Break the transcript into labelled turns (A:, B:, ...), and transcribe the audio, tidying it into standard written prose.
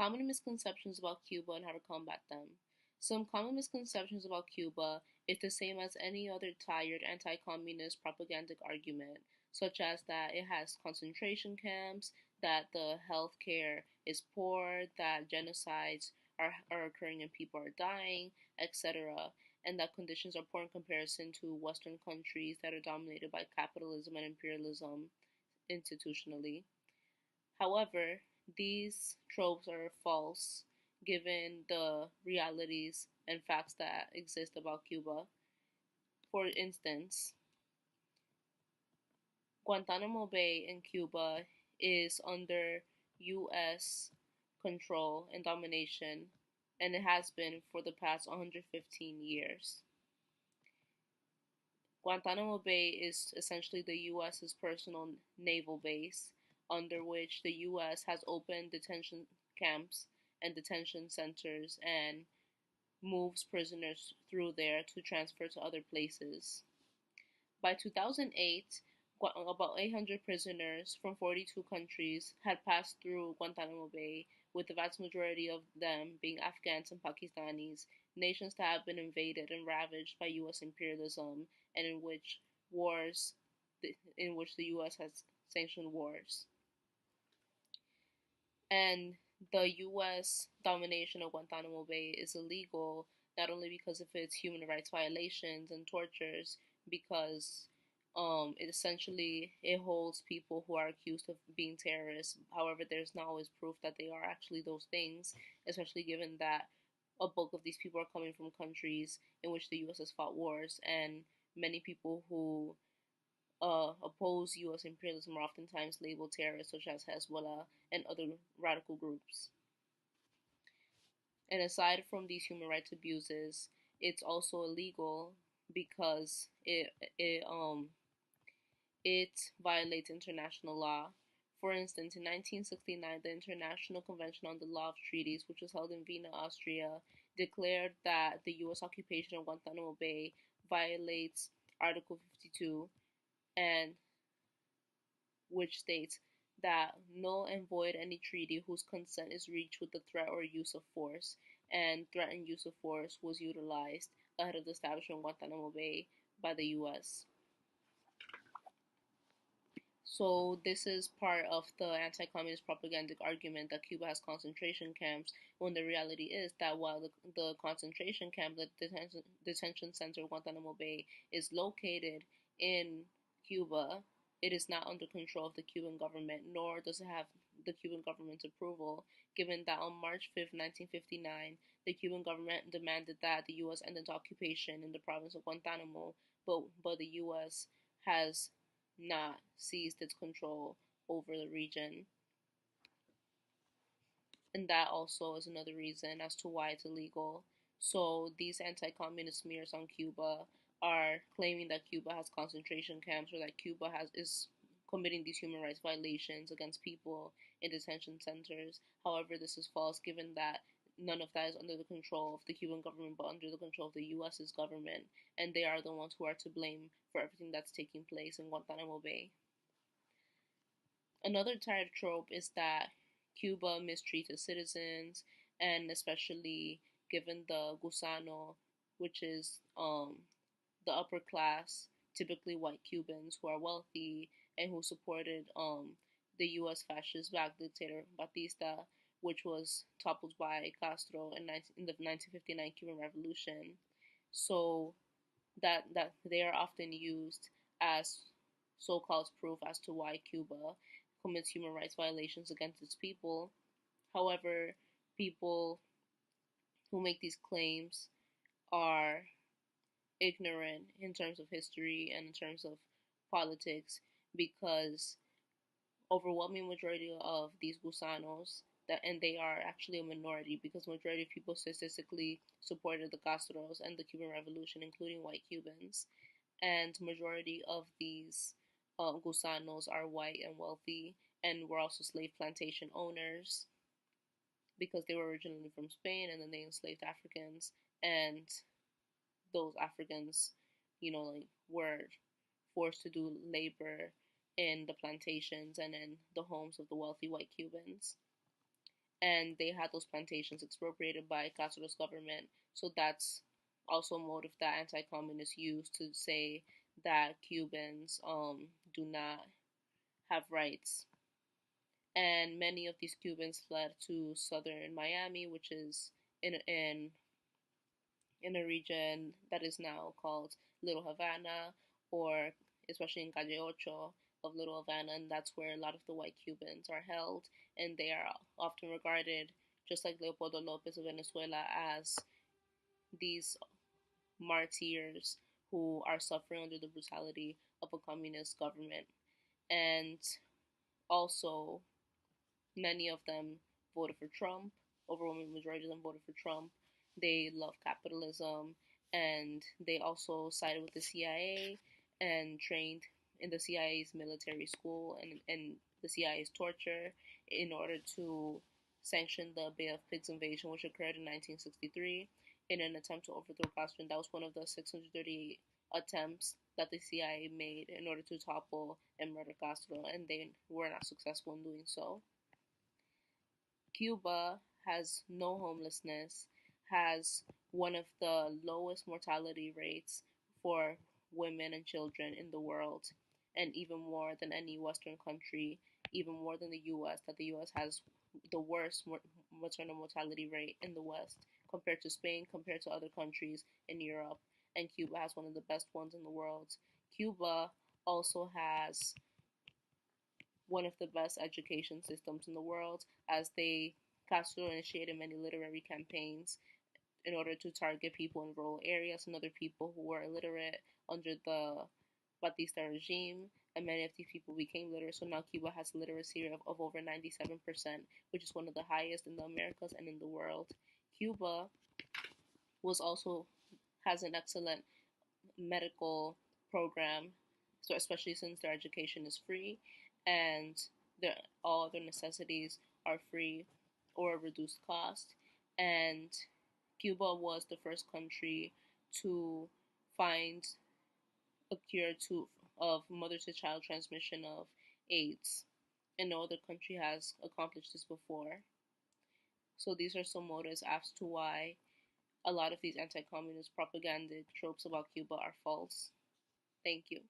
A: Common misconceptions about Cuba and how to combat them. Some common misconceptions about Cuba is the same as any other tired anti communist propagandic argument, such as that it has concentration camps, that the healthcare is poor, that genocides are occurring and people are dying, etc., and that conditions are poor in comparison to Western countries that are dominated by capitalism and imperialism institutionally. However, these tropes are false given the realities and facts that exist about Cuba. For instance, Guantanamo Bay in Cuba is under U.S. control and domination, and it has been for the past 115 years. Guantanamo Bay is essentially the U.S.'s personal naval base, under which the U.S. has opened detention camps and detention centers and moves prisoners through there to transfer to other places. By 2008, about 800 prisoners from 42 countries had passed through Guantanamo Bay, with the vast majority of them being Afghans and Pakistanis, nations that have been invaded and ravaged by U.S. imperialism and wars, in which the U.S. has sanctioned wars. And the U.S. domination of Guantanamo Bay is illegal not only because of its human rights violations and tortures, because it holds people who are accused of being terrorists. However, there's not always proof that they are actually those things, especially given that a bulk of these people are coming from countries in which the U.S. has fought wars, and many people who oppose U.S. imperialism are oftentimes labeled terrorists, such as Hezbollah and other radical groups. And aside from these human rights abuses, it's also illegal because it violates international law. For instance, in 1969, the International Convention on the Law of Treaties, which was held in Vienna, Austria, declared that the U.S. occupation of Guantanamo Bay violates Article 52, and which states that null and void any treaty whose consent is reached with the threat or use of force, and threat and use of force was utilized ahead of the establishment of Guantanamo Bay by the U.S. So this is part of the anti-communist propagandic argument that Cuba has concentration camps, when the reality is that while the concentration camp, the detention center of Guantanamo Bay, is located in Cuba, it is not under control of the Cuban government, nor does it have the Cuban government's approval, given that on March 5, 1959, the Cuban government demanded that the U.S. end its occupation in the province of Guantanamo, but the U.S. has not seized its control over the region. And that also is another reason as to why it's illegal. So these anti-communist smears on Cuba are claiming that Cuba has concentration camps, or that Cuba is committing these human rights violations against people in detention centers. However, this is false, given that none of that is under the control of the Cuban government, but under the control of the U.S.'s government, and they are the ones who are to blame for everything that's taking place in Guantanamo Bay. Another tired trope is that Cuba mistreats its citizens, and especially given the gusano, which is the upper class, typically white Cubans who are wealthy and who supported the U.S. fascist-backed dictator Batista, which was toppled by Castro in the 1959 Cuban Revolution. So that they are often used as so-called proof as to why Cuba commits human rights violations against its people. However, people who make these claims are ignorant in terms of history and in terms of politics, because overwhelming majority of these gusanos, and they are actually a minority, because majority of people statistically supported the Castros and the Cuban Revolution, including white Cubans, and majority of these gusanos are white and wealthy, and were also slave plantation owners, because they were originally from Spain, and then they enslaved Africans, and those Africans, were forced to do labor in the plantations and in the homes of the wealthy white Cubans. and they had those plantations expropriated by Castro's government. So that's also a motive that anti-communists use to say that Cubans do not have rights. And many of these Cubans fled to southern Miami, which is in a region that is now called Little Havana, or especially in Calle Ocho of Little Havana, and that's where a lot of the white Cubans are held, and they are often regarded, just like Leopoldo Lopez of Venezuela, as these martyrs who are suffering under the brutality of a communist government. And also, many of them voted for Trump. Overwhelming majority of them voted for Trump. They love capitalism, and they also sided with the CIA and trained in the CIA's military school and the CIA's torture in order to sanction the Bay of Pigs invasion, which occurred in 1963 in an attempt to overthrow Castro. And that was one of the 638 attempts that the CIA made in order to topple and murder Castro, and they were not successful in doing so. Cuba has no homelessness, has one of the lowest mortality rates for women and children in the world, and even more than any Western country, even more than the US, that the US has the worst maternal mortality rate in the West compared to Spain, compared to other countries in Europe, and Cuba has one of the best ones in the world. Cuba also has one of the best education systems in the world, as they Castro initiated many literary campaigns in order to target people in rural areas and other people who were illiterate under the Batista regime, and many of these people became literate. So now Cuba has a literacy of over 97%, which is one of the highest in the Americas and in the world. Cuba was also has an excellent medical program, so especially since their education is free and their all their necessities are free or reduced cost. And Cuba was the first country to find a cure to of mother to child transmission of AIDS, and no other country has accomplished this before. So these are some motives as to why a lot of these anti-communist propagandic tropes about Cuba are false. Thank you.